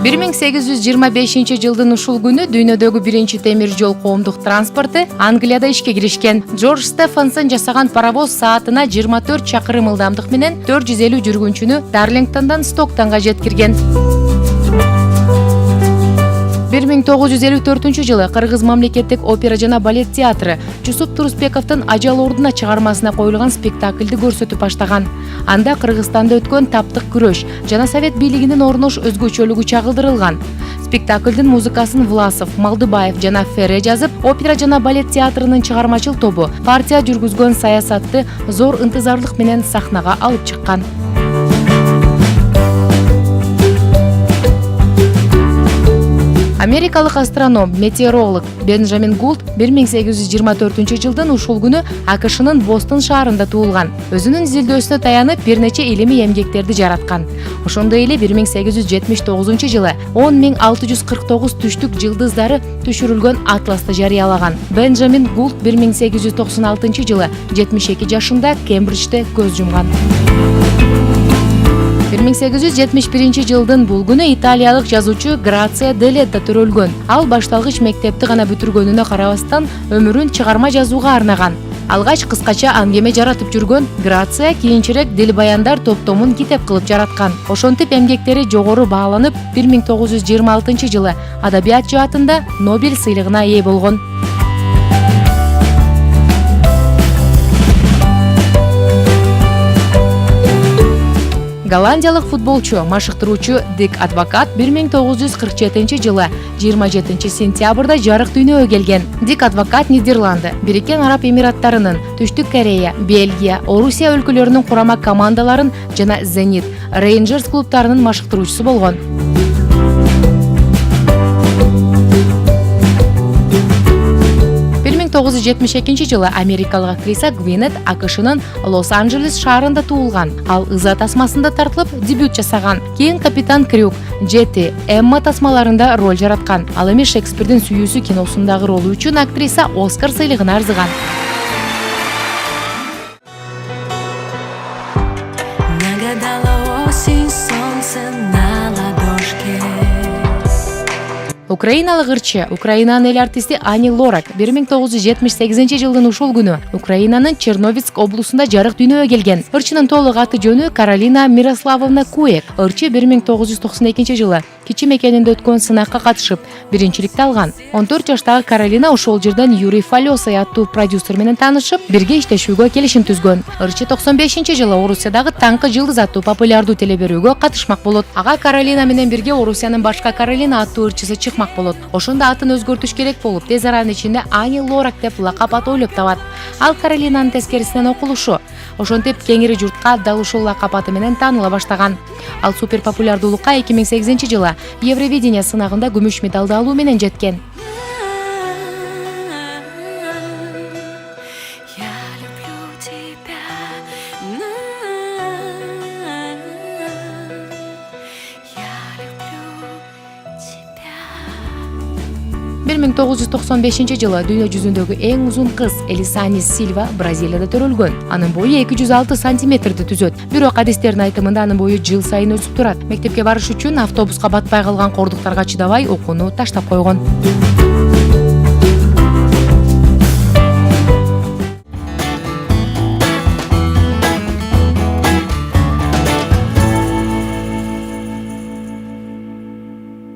1825-жылдын ушул күнү дүйнөдөгү биринчи темир жол коомдук транспорту Англияда ишке киришкен. Джордж Стефенсон жасаган паровоз саатына 24 чакырым ылдамдык менен 450 жүргүнчүнү Дарлингтондон Стоктонго жеткирген. 1954 Кыргыз мамлекеттик опера жана балет театры Жусуп Турусбековдун Ажал ордуна чыгармасына коюлган спектакльди көрсөтүп баштаган. Анда Кыргызстанда өткөн таптык күрөш жана совет бийлигинин орнош өзгөчөлүгү чагылдырылган. Спектакльдин музыкасын Власов, Малдыбаев жана Фере жазып, опера жана балет театрынын чыгармачыл тобу партия жүргүзгөн саясатты зор ынтызарлык менен сахнага алып чыккан. Америкалык астроном, метеоролог Бенджамин Гулт 1824 жылдын ушул күнү АКШнын Бостон шаарында туулган. Өзүнүн изилдөөсүнө таянып, бир нече илимий эмгектерди жараткан. Ошондой эле 1879 жылы 10649 түштүк жылдыздары түшүрүлгөн атласты жарыялаган. Бенджамин Гулт 1896 жылы 72 жашында Кембриджде көз жумган. 1871 жылдын бул күнү италиялык жазуучу Грация Делетта төрөлгөн. Ал башталгыч мектепти гана бүтүргөнүнө карабастан өмүрүн чыгарма жазууга арнаган. Алгач кыскача аңгеме жаратып жүргөн Грация кийинчерээк дил баяндар топтомун китеп кылып жараткан. Ошентип эмгектери жогору бааланып, 1926 жылы адабият жаатында Нобель сыйлыгына ээ болгон. Голландиялык футболчу, машыктыруучу Дик Адвокат 1947 жылы 27 сентябрда жарык дүйнөгө келген. Дик Адвокат Нидерланды, Бириккен Араб Эмираттарынын, Түштүк Корея, Бельгия, Орусия өлкөлөрүнүн курама командаларын жана Зенит, Рейнджерс клубтарынын машыктыруучусу болгон. 1972 жылы америкалык актриса Гвинет АКШнын Лос-Анджелес шаарында туулган. Ал ыза тасмасында тартылып, дебют жасаган. Кийин Капитан Крюк, Джетти, Эмма тасмаларында роль жараткан. Ал эми Шекспирдин сүйүүсү киносундагы ролу үчүн актриса Оскар сыйлыгына арзыган. Украиналык ырчы, Украинанын эл артисти Ани Лорак 1978 жылдын ушул күнү Украинанын Черновицк облусунда жарык дүйнөгө келген. Ырчынын толук аты жөнү Каролина Мирославовна Куек. Ырчы 1992 жылы кичи мекенинде өткөн сынакка катышып, биринчиликти алган. 14 жаштагы Каролина ошол жерден Юрий Фалёсый аттуу продюсер менен таанышып, бирге иштешүүгө келишим түзгөн. Ырчы 95 жылы Орусиядагы Таңкы жылдыз аттуу популярдуу телеберүүгө катышмак болот. Ага Каролина менен бирге Орусиянын башка Каролина аттуу ырчысы чыкмак болот. Ошондо атын өзгөртүш керек болуп, тез аранын ичинде Ани Лорак деп лакап ат ойлоп табат. Ал Каролинанын тескерисинен окулушу. Ошентип кеңири журтка дал ушул лакап аты менен тааныла баштаган. Ал супер популярдуулукка 2008 жылы Евровидение сынагында күмүш медалды алуу менен жеткен. Бир 1995 жылы дүйнө жүзүндөгү эң узун кыз Элисанис Силва Бразилияда төрөлгөн. Анын бою 206 сантиметрди түзөт. Бирок адистердин айтымында анын бою жыл сайын өсүп турат. Мектепке барыш үчүн автобуска батпай калган кордуктарга чыдабай окууну таштап койгон.